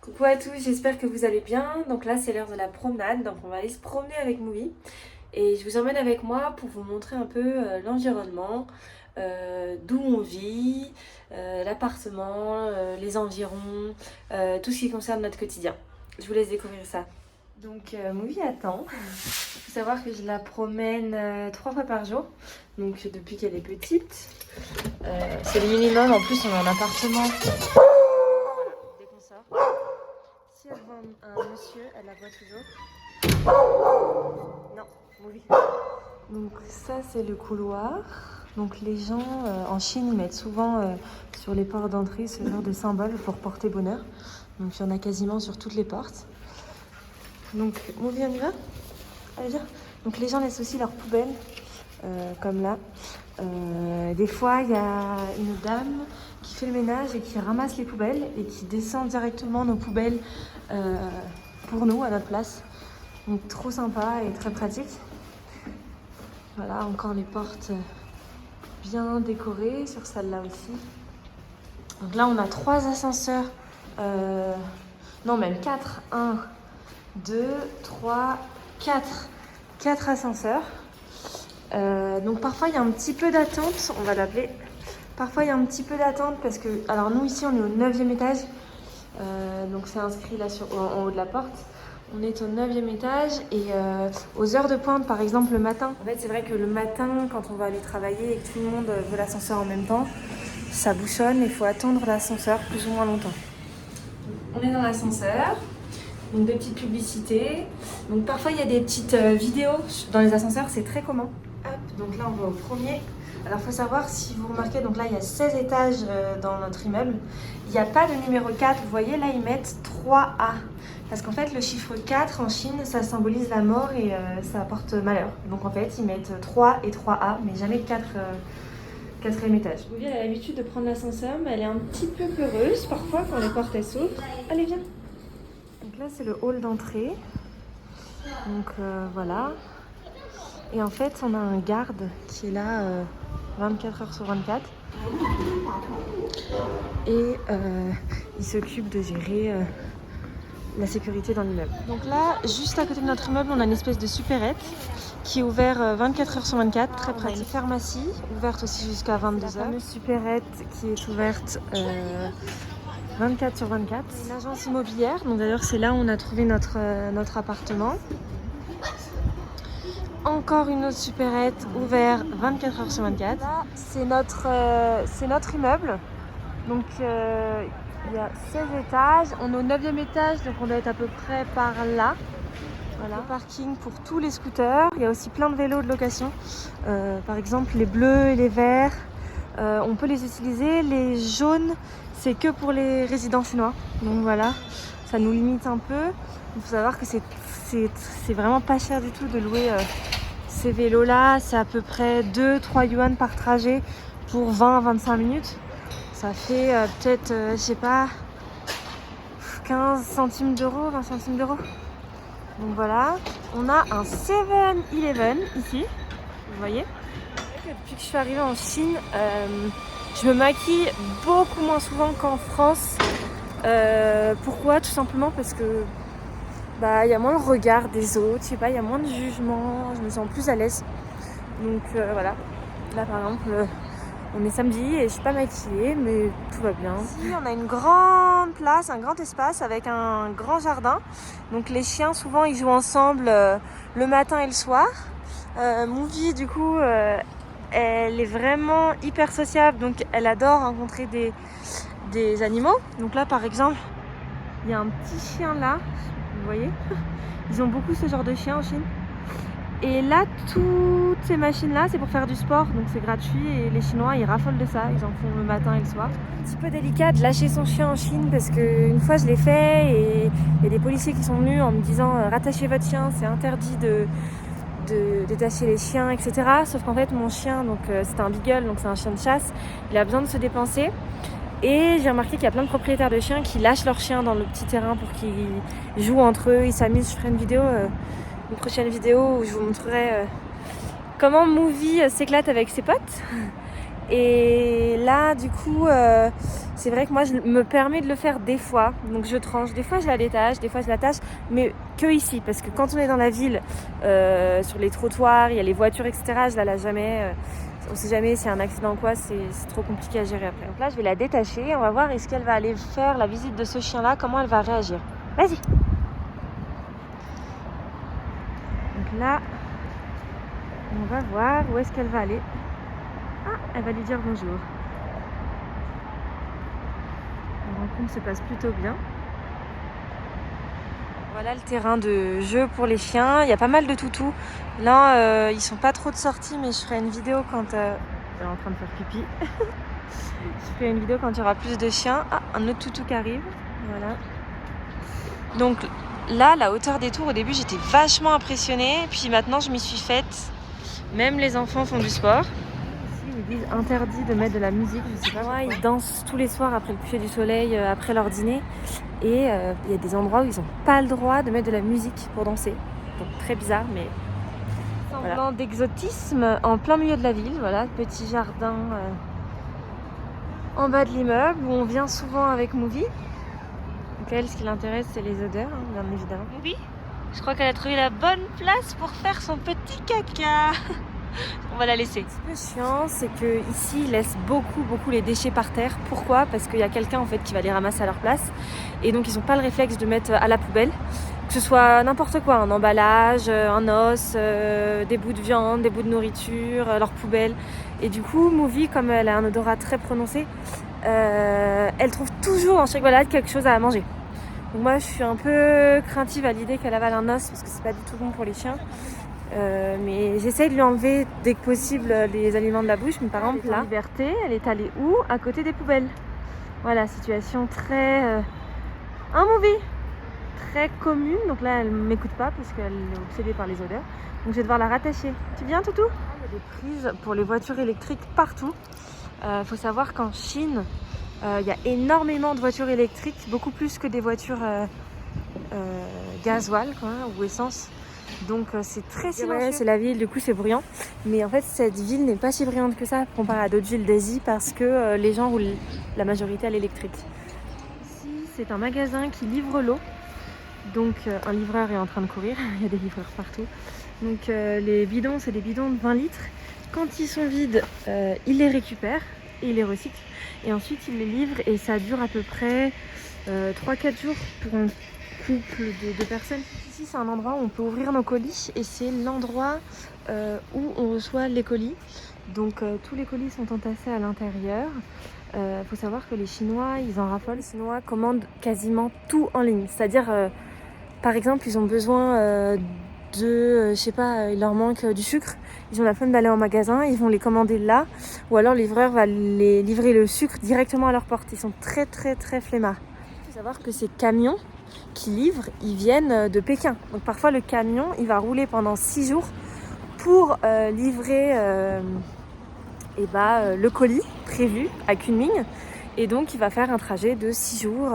Coucou à tous, j'espère que vous allez bien. Donc là c'est l'heure de la promenade, donc on va aller se promener avec Moui. Et je vous emmène avec moi pour vous montrer un peu l'environnement, d'où on vit, l'appartement, les environs, tout ce qui concerne notre quotidien. Je vous laisse découvrir ça. Donc Moui attend. Il faut savoir que je la promène 3 fois par jour, donc depuis qu'elle est petite. C'est le minimum, en plus on a un appartement. Dès qu'on sort. Si elle voit un monsieur, elle la voit toujours. Non, oui. Donc ça c'est le couloir. Donc les gens en Chine ils mettent souvent sur les portes d'entrée ce genre de symbole pour porter bonheur. Donc il y en a quasiment sur toutes les portes. Donc on y va. Allez viens. Donc les gens laissent aussi leurs poubelles comme là. Des fois il y a une dame qui fait le ménage et qui ramasse les poubelles et qui descend directement nos poubelles pour nous à notre place. Donc trop sympa et très pratique. Voilà, encore les portes bien décorées sur celle-là aussi. Donc là on a 3 ascenseurs, non même 4, 1, 2, 3, 4. 4 ascenseurs. Donc parfois il y a un petit peu d'attente, on va l'appeler. Parfois il y a un petit peu d'attente parce que, alors nous ici on est au 9e étage, donc c'est inscrit là en haut de la porte. On est au 9e étage et aux heures de pointe, par exemple le matin. En fait c'est vrai que le matin quand on va aller travailler et que tout le monde veut l'ascenseur en même temps, ça bouchonne et il faut attendre l'ascenseur plus ou moins longtemps. On est dans l'ascenseur. Donc des petites publicités. Donc parfois il y a des petites vidéos dans les ascenseurs, c'est très commun. Hop, donc là on va au premier. Alors il faut savoir, si vous remarquez, donc là il y a 16 étages dans notre immeuble. Il n'y a pas de numéro 4, vous voyez là ils mettent 3A. Parce qu'en fait le chiffre 4 en Chine ça symbolise la mort et ça apporte malheur. Donc en fait ils mettent 3 et 3A mais jamais 4. 4e étage. Vous elle a l'habitude de prendre l'ascenseur mais elle est un petit peu peureuse parfois quand les portes elles s'ouvrent. Allez viens. Donc là c'est le hall d'entrée. Donc voilà. Et en fait on a un garde qui est là 24 heures sur 24. Et il s'occupe de gérer la sécurité dans l'immeuble. Donc là, juste à côté de notre immeuble, on a une espèce de supérette qui est ouverte 24 heures sur 24, très pratique. On a une pharmacie ouverte aussi jusqu'à 22 heures. La fameuse supérette qui est ouverte 24 sur 24. Une agence immobilière, donc d'ailleurs c'est là où on a trouvé notre appartement. Encore une autre supérette ouverte 24 heures sur 24. Là, c'est notre immeuble. Donc il y a 16 étages. On est au 9e étage, donc on doit être à peu près par là. Voilà. Le parking pour tous les scooters. Il y a aussi plein de vélos de location. Par exemple, les bleus et les verts, on peut les utiliser. Les jaunes, c'est que pour les résidents chinois. Donc voilà, ça nous limite un peu. Il faut savoir que c'est vraiment pas cher du tout de louer ces vélos-là. C'est à peu près 2-3 yuan par trajet pour 20-25 minutes. Ça fait peut-être, je sais pas, 15 centimes d'euros, 20 centimes d'euros. Donc voilà, on a un 7-Eleven ici, vous voyez. Depuis que je suis arrivée en Chine, je me maquille beaucoup moins souvent qu'en France. Pourquoi? Tout simplement parce que il y a moins le regard des autres, je sais pas, il y a moins de jugement, je me sens plus à l'aise. Donc voilà, là par exemple, on est samedi et je suis pas maquillée, mais tout va bien. Ici, on a une grande place, un grand espace avec un grand jardin. Donc les chiens, souvent, ils jouent ensemble le matin et le soir. Moui, du coup, elle est vraiment hyper sociable, donc elle adore rencontrer des animaux. Donc là, par exemple, il y a un petit chien là, vous voyez. Ils ont beaucoup ce genre de chien en Chine. Et là, toutes ces machines-là, c'est pour faire du sport, donc c'est gratuit et les Chinois, ils raffolent de ça, ils en font le matin et le soir. Un petit peu délicat de lâcher son chien en Chine parce qu'une fois je l'ai fait et il y a des policiers qui sont venus en me disant rattachez votre chien, c'est interdit de détacher les chiens, etc. Sauf qu'en fait, mon chien, donc c'était un beagle, donc c'est un chien de chasse, il a besoin de se dépenser. Et j'ai remarqué qu'il y a plein de propriétaires de chiens qui lâchent leurs chiens dans le petit terrain pour qu'ils jouent entre eux, ils s'amusent. Je ferai une vidéo. Une prochaine vidéo où je vous montrerai comment Moui s'éclate avec ses potes. Et là, du coup, c'est vrai que moi, je me permets de le faire des fois. Donc, je tranche. Des fois, je la détache, des fois, je l'attache. Mais que ici. Parce que quand on est dans la ville, sur les trottoirs, il y a les voitures, etc., je la lâche jamais. On sait jamais s'il y a un accident ou quoi. C'est trop compliqué à gérer après. Donc là, je vais la détacher. On va voir est-ce qu'elle va aller faire la visite de ce chien-là. Comment elle va réagir. Vas-y. Donc là, on va voir où est-ce qu'elle va aller. Ah, elle va lui dire bonjour. La rencontre se passe plutôt bien. Voilà le terrain de jeu pour les chiens. Il y a pas mal de toutous. Là, ils sont pas trop de sortie, mais je ferai une vidéo quand... Elle est en train de faire pipi. Je ferai une vidéo quand il y aura plus de chiens. Ah, un autre toutou qui arrive. Voilà. Donc là, la hauteur des tours, au début, j'étais vachement impressionnée. Puis maintenant, je m'y suis faite. Même les enfants font du sport. Ils disent interdit de mettre de la musique, je sais pas. Moi, ils dansent tous les soirs après le coucher du soleil, après leur dîner. Et il y a des endroits où ils n'ont pas le droit de mettre de la musique pour danser. Donc très bizarre, mais voilà. Semblant d'exotisme en plein milieu de la ville. Voilà, petit jardin en bas de l'immeuble où on vient souvent avec Movie. Donc elle, ce qui l'intéresse, c'est les odeurs, hein, bien évidemment. Movie, je crois qu'elle a trouvé la bonne place pour faire son petit caca. On va la laisser. Ce qui est chiant, c'est que ici ils laissent beaucoup les déchets par terre. Pourquoi? Parce qu'il y a quelqu'un en fait qui va les ramasser à leur place. Et donc ils n'ont pas le réflexe de mettre à la poubelle. Que ce soit n'importe quoi, un emballage, un os, des bouts de viande, des bouts de nourriture, leur poubelle. Et du coup, Movie, comme elle a un odorat très prononcé, elle trouve toujours dans chaque balade quelque chose à manger. Donc moi je suis un peu craintive à l'idée qu'elle avale un os parce que c'est pas du tout bon pour les chiens. Mais j'essaye de lui enlever dès que possible les aliments de la bouche. Mais par exemple là, Liberté, elle est allée où? À côté des poubelles. Voilà, situation très un Movie, très commune. Donc là, elle m'écoute pas parce qu'elle est obsédée par les odeurs. Donc je vais devoir la rattacher. Tu viens, Toutou? Il y a des prises pour les voitures électriques partout. Faut savoir qu'en Chine, il y a énormément de voitures électriques, beaucoup plus que des voitures gasoil quoi, ou essence. Donc c'est très silencieux. Ouais, c'est la ville, du coup c'est bruyant. Mais en fait cette ville n'est pas si bruyante que ça comparé à d'autres villes d'Asie parce que les gens roulent la majorité à l'électrique. Ici c'est un magasin qui livre l'eau. Donc un livreur est en train de courir, il y a des livreurs partout. Donc les bidons, c'est des bidons de 20 litres. Quand ils sont vides, il les récupère et il les recycle. Et ensuite il les livre et ça dure à peu près 3-4 jours pour un couple de personnes. Ici c'est un endroit où on peut ouvrir nos colis et c'est l'endroit où on reçoit les colis. Donc tous les colis sont entassés à l'intérieur. Faut savoir que les Chinois, ils en raffolent. Les Chinois commandent quasiment tout en ligne. C'est-à-dire, par exemple, ils ont besoin je sais pas, il leur manque du sucre. Ils ont la flemme d'aller en magasin, ils vont les commander là. Ou alors le livreur va les livrer le sucre directement à leur porte. Ils sont très flemmards. Il faut savoir que ces camions qui livrent, ils viennent de Pékin. Donc parfois le camion, il va rouler pendant 6 jours pour livrer le colis prévu à Kunming. Et donc il va faire un trajet de 6 jours.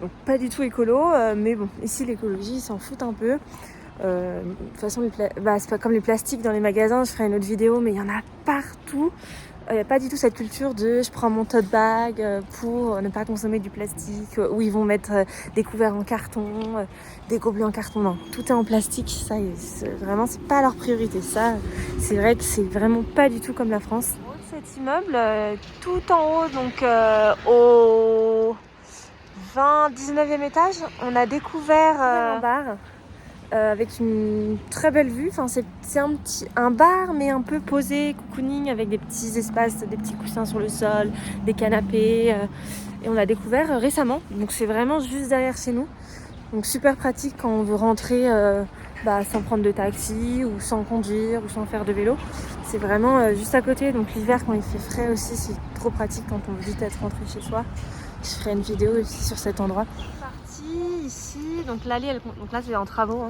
Donc pas du tout écolo, mais bon, ici l'écologie, ils s'en foutent un peu. De toute façon, c'est pas comme les plastiques dans les magasins, je ferai une autre vidéo, mais il y en a partout. Il n'y a pas du tout cette culture de je prends mon tote bag pour ne pas consommer du plastique, où ils vont mettre des couverts en carton, des gobelets en carton. Non, tout est en plastique. Ça, vraiment, c'est pas leur priorité. Ça, c'est vrai que c'est vraiment pas du tout comme la France. En haut de cet immeuble, tout en haut, donc au 19e étage, on a découvert un bar. Avec une très belle vue. Enfin, c'est un bar mais un peu posé, cocooning, avec des petits espaces, des petits coussins sur le sol, des canapés. Et on l'a découvert récemment. Donc c'est vraiment juste derrière chez nous. Donc super pratique quand on veut rentrer sans prendre de taxi ou sans conduire ou sans faire de vélo. C'est vraiment juste à côté. Donc l'hiver quand il fait frais aussi, c'est trop pratique quand on veut vite être rentré chez soi. Je ferai une vidéo aussi sur cet endroit. Ici, donc l'allée, donc là c'est en travaux, hein.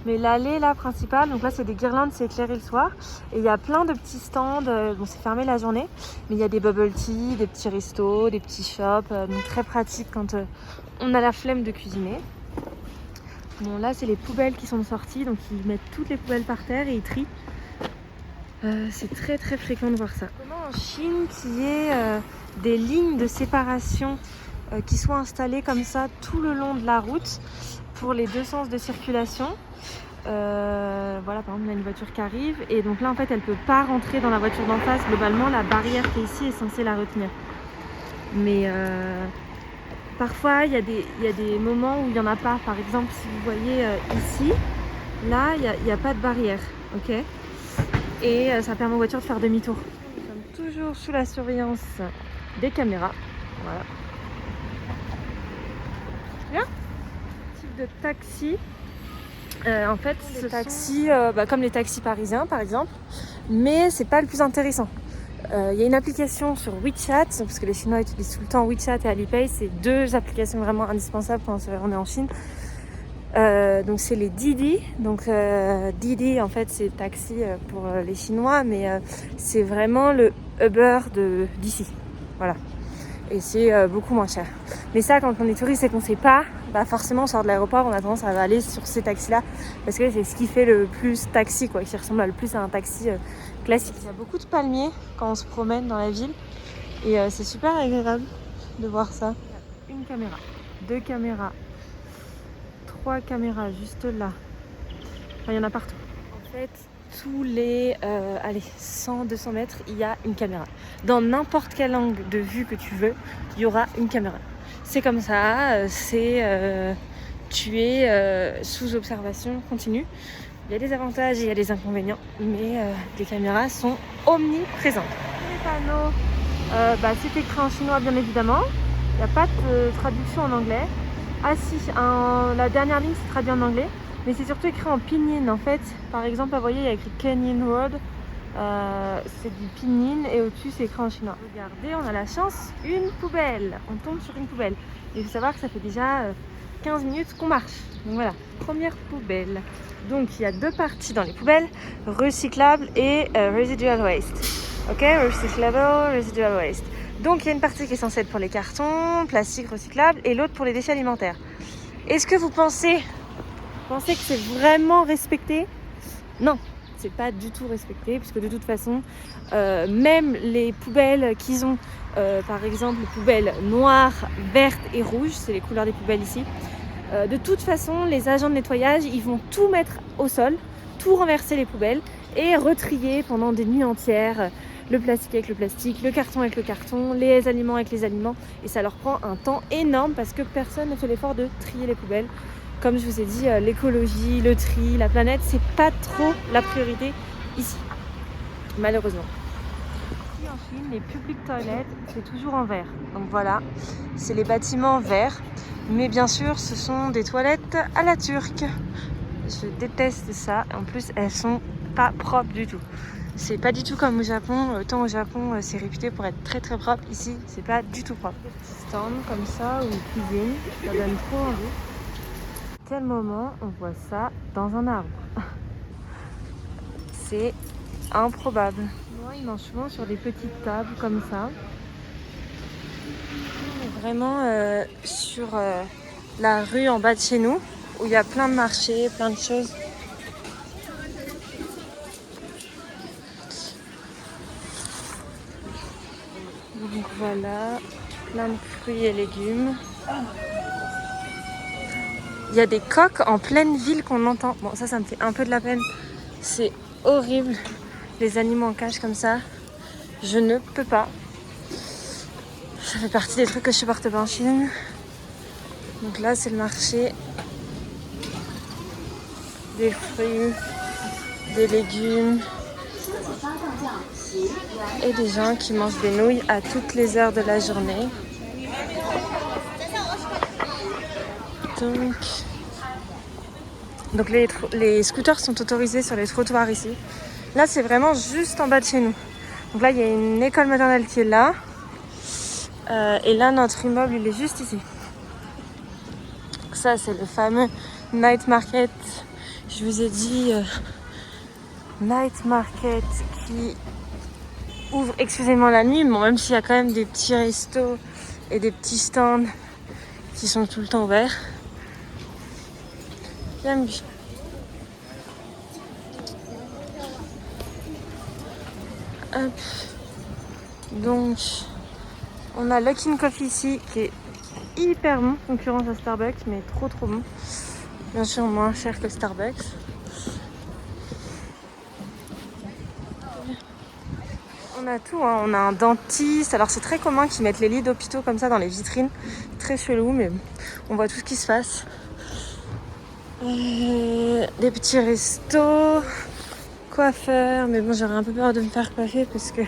Mais l'allée là principale, donc là c'est des guirlandes, c'est éclairé le soir. Et il y a plein de petits stands, bon c'est fermé la journée, mais il y a des bubble tea, des petits restos, des petits shops, donc très pratique quand on a la flemme de cuisiner. Bon là c'est les poubelles qui sont sorties, donc ils mettent toutes les poubelles par terre et ils trient. C'est très fréquent de voir ça. Comment un en Chine qu'il y ait des lignes de séparation qui soient installées comme ça tout le long de la route pour les deux sens de circulation. Voilà, par exemple, on a une voiture qui arrive et donc là en fait elle peut pas rentrer dans la voiture d'en face. Globalement, la barrière qui est ici est censée la retenir. Mais parfois il y a des moments où il n'y en a pas. Par exemple, si vous voyez ici, là il n'y a pas de barrière, ok, et ça permet aux voitures de faire demi-tour. Nous sommes toujours sous la surveillance des caméras. Voilà. Bien. Type de taxi. En fait, ce taxi, comme les taxis parisiens par exemple, mais c'est pas le plus intéressant. Il y a une application sur WeChat, parce que les Chinois utilisent tout le temps WeChat et Alipay, c'est deux applications vraiment indispensables quand on est en Chine. Donc c'est les Didi. Donc Didi en fait c'est taxi pour les Chinois, mais c'est vraiment le Uber d'ici. Voilà. Et c'est beaucoup moins cher. Mais ça, quand on est touriste et qu'on ne sait pas, forcément on sort de l'aéroport, on a tendance à aller sur ces taxis-là parce que c'est ce qui fait le plus taxi, quoi, qui ressemble le plus à un taxi classique. Il y a beaucoup de palmiers quand on se promène dans la ville et c'est super agréable de voir ça. Il y a une caméra, deux caméras, trois caméras juste là. Enfin, il y en a partout. En fait, tous les 100-200 mètres, il y a une caméra. Dans n'importe quel angle de vue que tu veux, il y aura une caméra. C'est comme ça, tu es sous observation continue. Il y a des avantages et il y a des inconvénients, mais les caméras sont omniprésentes. Les panneaux, c'est écrit en chinois bien évidemment. Il n'y a pas de traduction en anglais. Ah si, la dernière ligne c'est traduit en anglais. Mais c'est surtout écrit en pinyin en fait. Par exemple, vous voyez, il y a écrit Canyon Road. C'est du pinyin et au-dessus c'est écrit en chinois. Regardez, on a la chance, une poubelle. On tombe sur une poubelle. Et il faut savoir que ça fait déjà 15 minutes qu'on marche. Donc voilà, première poubelle. Donc il y a deux parties dans les poubelles, recyclable et residual waste. Ok, recyclable, residual waste. Donc il y a une partie qui est censée être pour les cartons, plastique recyclable et l'autre pour les déchets alimentaires. Est-ce que vous pensez que c'est vraiment respecté? Non, c'est pas du tout respecté, puisque de toute façon, même les poubelles qu'ils ont, par exemple les poubelles noires, vertes et rouges, c'est les couleurs des poubelles ici, de toute façon, les agents de nettoyage, ils vont tout mettre au sol, tout renverser les poubelles et retrier pendant des nuits entières le plastique avec le plastique, le carton avec le carton, les aliments avec les aliments, et ça leur prend un temps énorme parce que personne ne fait l'effort de trier les poubelles. Comme je vous ai dit, l'écologie, le tri, la planète, c'est pas trop la priorité ici, malheureusement. Ici en Chine, les public toilets, c'est toujours en verre. Donc voilà, c'est les bâtiments verts. Mais bien sûr, ce sont des toilettes à la turque. Je déteste ça. En plus, elles sont pas propres du tout. C'est pas du tout comme au Japon. Autant au Japon, c'est réputé pour être très très propre. Ici, c'est pas du tout propre. Des petits stands comme ça ou une cuisine, ça donne trop envie. Quel moment on voit ça dans un arbre? C'est improbable. Moi, ils mangent souvent sur des petites tables comme ça. On est vraiment sur la rue en bas de chez nous, où il y a plein de marchés, plein de choses. Donc voilà, plein de fruits et légumes. Il y a des coqs en pleine ville qu'on entend. Bon, ça me fait un peu de la peine. C'est horrible, les animaux en cage comme ça. Je ne peux pas. Ça fait partie des trucs que je supporte pas en Chine. Donc là, c'est le marché des fruits, des légumes et des gens qui mangent des nouilles à toutes les heures de la journée. Donc les scooters sont autorisés sur les trottoirs ici. Là, c'est vraiment juste en bas de chez nous. Donc là, il y a une école maternelle qui est là. Et là, notre immeuble, il est juste ici. Ça, c'est le fameux night market. Je vous ai dit night market qui ouvre exclusivement la nuit. Bon, même s'il y a quand même des petits restos et des petits stands qui sont tout le temps ouverts. J'aime bien. Hop. Donc, on a Luckin Coffee ici qui est hyper bon, concurrence à Starbucks, mais trop bon. Bien sûr, moins cher que Starbucks. On a tout, hein. On a un dentiste. Alors, c'est très commun qu'ils mettent les lits d'hôpitaux comme ça dans les vitrines. Très chelou, mais on voit tout ce qui se passe. Des petits restos, coiffeurs. Mais bon, j'aurais un peu peur de me faire coiffer parce que,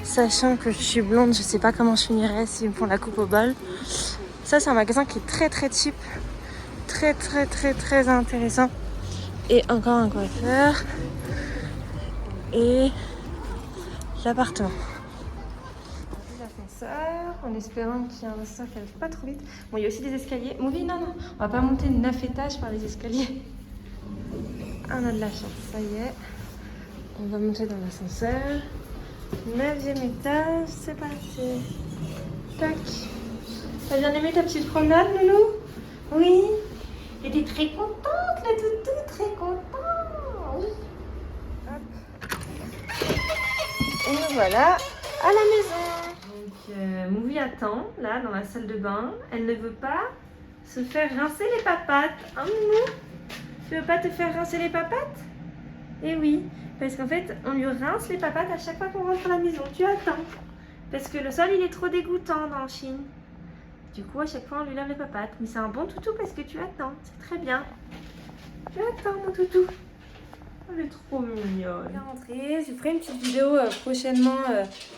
sachant que je suis blonde, je sais pas comment je finirais s'ils me font la coupe au bol. Ça, c'est un magasin qui est très cheap. Très intéressant. Et encore un coiffeur. Et l'appartement. L'ascenseur, en espérant qu'il y ait un ascenseur qui n'arrive pas trop vite. Bon, il y a aussi des escaliers. Movie, non, on va pas monter 9 étages par les escaliers. On a de la chance, ça y est. On va monter dans l'ascenseur. 9e étage, c'est parti. Tac. T'as bien aimé ta petite promenade, Loulou? Oui. Et t'es très contente, la toutou, très contente. Oui. Hop. Et nous voilà à la maison. Donc, Movie attend, là, dans la salle de bain. Elle ne veut pas se faire rincer les papates. Hein, Moumou? Tu veux pas te faire rincer les papates? Eh oui, parce qu'en fait, on lui rince les papates à chaque fois qu'on rentre à la maison. Tu attends. Parce que le sol, il est trop dégoûtant dans Chine. Du coup, à chaque fois, on lui lave les papates. Mais c'est un bon toutou parce que tu attends. C'est très bien. Tu attends, mon toutou. Elle est trop mignonne. Bien rentrée. Je ferai une petite vidéo prochainement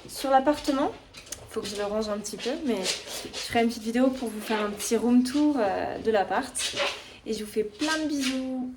sur l'appartement. Il faut que je le range un petit peu, mais je ferai une petite vidéo pour vous faire un petit room tour de l'appart. Et je vous fais plein de bisous.